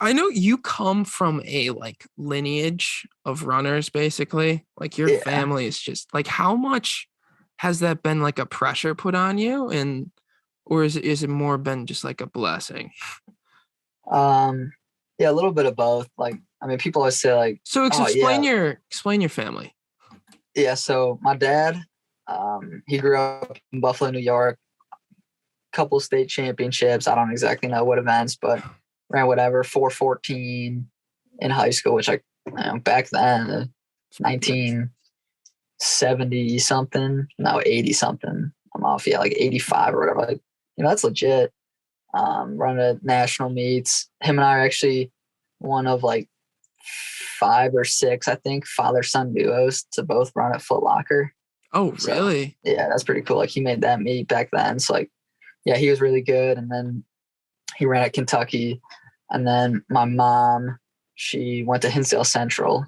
I know you come from a like lineage of runners, basically. Like your Yeah. family is just like how much has that been like a pressure put on you, and or is it more been just like a blessing? Um, yeah, a little bit of both. Like, I mean, people always say like, So oh yeah, explain your family. yeah. So my dad, he grew up in Buffalo, New York, couple state championships. I don't exactly know what events, but ran whatever 414 in high school, which back then, 1970 something, no 80 something. I'm off, yeah, like 85 or whatever. Like, that's legit. Running at national meets. Him and I are actually one of like 5 or 6, I think, father-son duos to both run at Foot Locker. Oh, So really? yeah, that's pretty cool. Like he made that meet back then. So like, yeah, he was really good. And then he ran at Kentucky. And then my mom, she went to Hinsdale Central.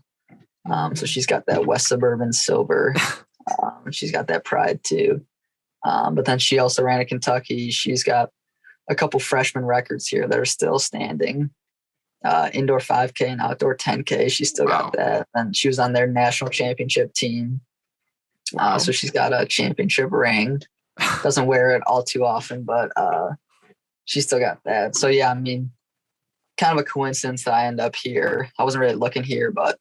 So she's got that West Suburban silver. She's got that pride too. But then she also ran at Kentucky. She's got a couple freshman records here that are still standing. Indoor 5K and outdoor 10K. She still got Wow. that. And she was on their national championship team. Wow. So she's got a championship ring. Doesn't wear it all too often, but she still got that. So yeah, I mean, kind of a coincidence that I end up here. I wasn't really looking here, but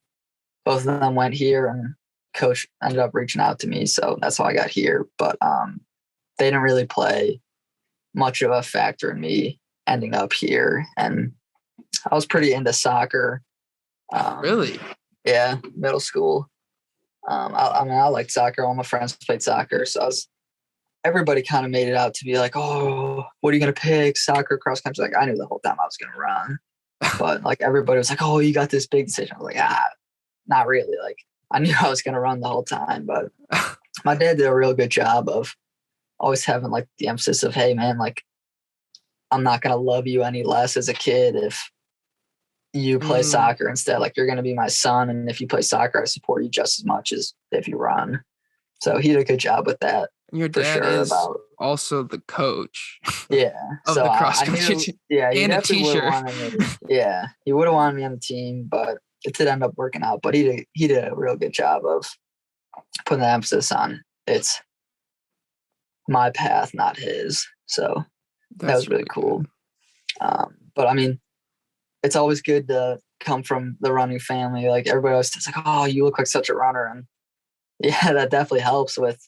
both of them went here, and coach ended up reaching out to me. So that's how I got here. But they didn't really play much of a factor in me ending up here. And I was pretty into soccer. Really? Yeah, middle school. I mean, I liked soccer. All my friends played soccer. So everybody kind of made it out to be like, oh, what are you going to pick? Soccer, cross country? Like, I knew the whole time I was going to run. But like everybody was like, oh, you got this big decision. I was like, not really. Like I knew I was going to run the whole time. But my dad did a real good job of always having like the emphasis of, hey, man, like I'm not going to love you any less as a kid if you play soccer instead. Like you're going to be my son. And if you play soccer, I support you just as much as if you run. So he did a good job with that. Your dad is also the coach. Yeah. Of so the cross I country knew, yeah, he and a definitely would have teacher. wanted me. Yeah. He would have wanted me on the team, but it did end up working out. But he did a real good job of putting the emphasis on it's my path, not his. So that was really cool. But I mean, it's always good to come from the running family. Like everybody else is like, oh, you look like such a runner. And yeah, that definitely helps with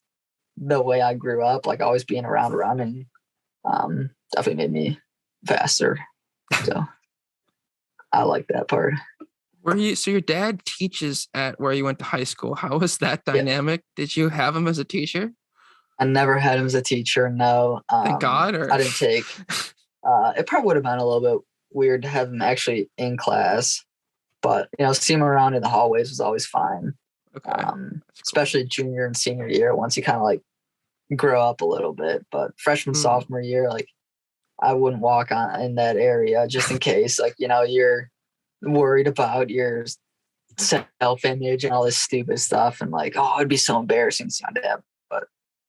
the way I grew up, like always being around running. Definitely made me faster. So I like that part. So your dad teaches at where you went to high school. How was that Yeah. dynamic? Did you have him as a teacher? I never had him as a teacher. No. Thank God. Or I didn't take. It probably would have been a little bit weird to have him actually in class, but seeing him around in the hallways was always fine. Okay. Especially junior and senior year, once you kind of like grow up a little bit. But freshman, sophomore year, like I wouldn't walk on in that area just in case, like, you're worried about your self-image and all this stupid stuff. And like, oh, it'd be so embarrassing to see my dad, but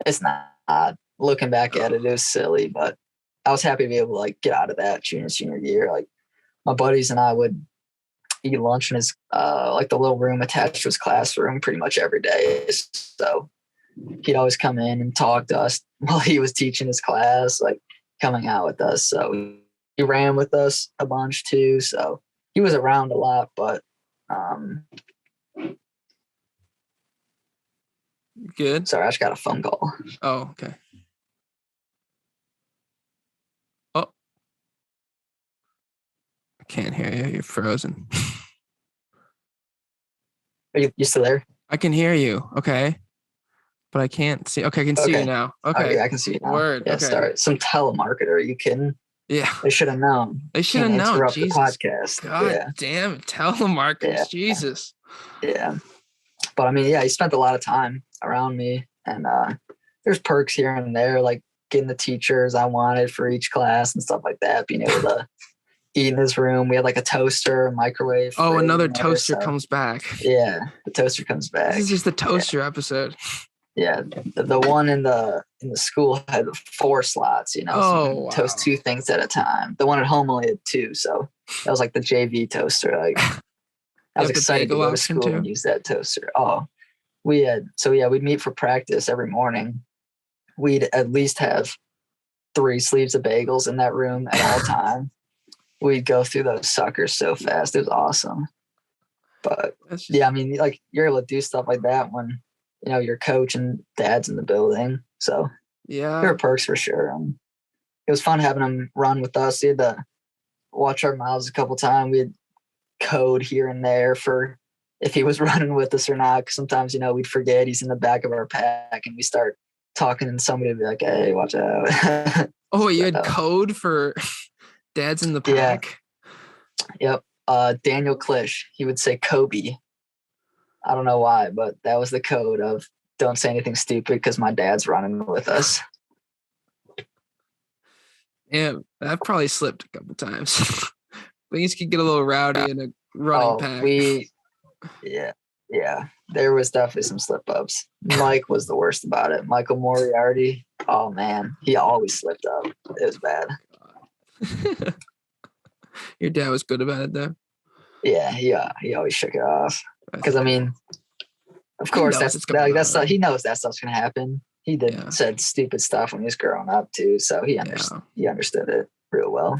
it's not. Looking back at it, it was silly, but I was happy to be able to like get out of that junior, senior year. Like my buddies and I would eat lunch in his, like the little room attached to his classroom pretty much every day. So he'd always come in and talk to us while he was teaching his class, like coming out with us. So he ran with us a bunch too. So he was around a lot, but good. Sorry, I just got a phone call. Oh, okay. Oh, I can't hear you. You're frozen. Are you still there? I can hear you. Okay. But I can't see. Okay, I can see you now. Okay. Yeah, I can see you now. Word. Yeah, okay. Sorry. Some telemarketer. Are you kidding? Yeah. They should have known. They should have known. Interrupt Jesus. the podcast. God damn it. Telemarketers. Yeah. Jesus. Yeah. But I mean, yeah, he spent a lot of time around me, and there's perks here and there, like getting the teachers I wanted for each class and stuff like that, being able to eat in his room. We had like a toaster, microwave. Oh, another toaster comes back. Yeah, the toaster comes back. This is just the toaster episode. Yeah, the one in the school had 4 slots, you know, so you Oh can toast wow. 2 things at a time. The one at home only had 2, so that was like the JV toaster. Like I You was have the excited to bagel go to option school and too. use that toaster. Oh, we had so yeah, we'd meet for practice every morning. We'd at least have 3 sleeves of bagels in that room at all time. We'd go through those suckers so fast. It was awesome. But That's yeah, just I mean, like you're able to do stuff like that when your coach and dad's in the building. So there yeah. are perks for sure. It was fun having him run with us. He had to watch our mouths a couple times. We had code here and there for if he was running with us or not. 'Cause sometimes we'd forget he's in the back of our pack, and we start talking, and somebody would be like, "Hey, watch out." Oh, you had So, code for dads in the yeah, pack. yep. Daniel Klish, he would say Kobe. I don't know why, but that was the code of don't say anything stupid because my dad's running with us. Yeah, I've probably slipped a couple times. Things could get a little rowdy in a running Oh, pack. yeah, yeah. There was definitely some slip ups. Mike was the worst about it. Michael Moriarty. Oh man, he always slipped up. It was bad. Your dad was good about it though. Yeah, he always shook it off. That's Because I good. mean, of He course knows it's gonna he run. knows that stuff's gonna happen. He did Yeah. said stupid stuff when he was growing up too, so he Yeah. he understood it real well.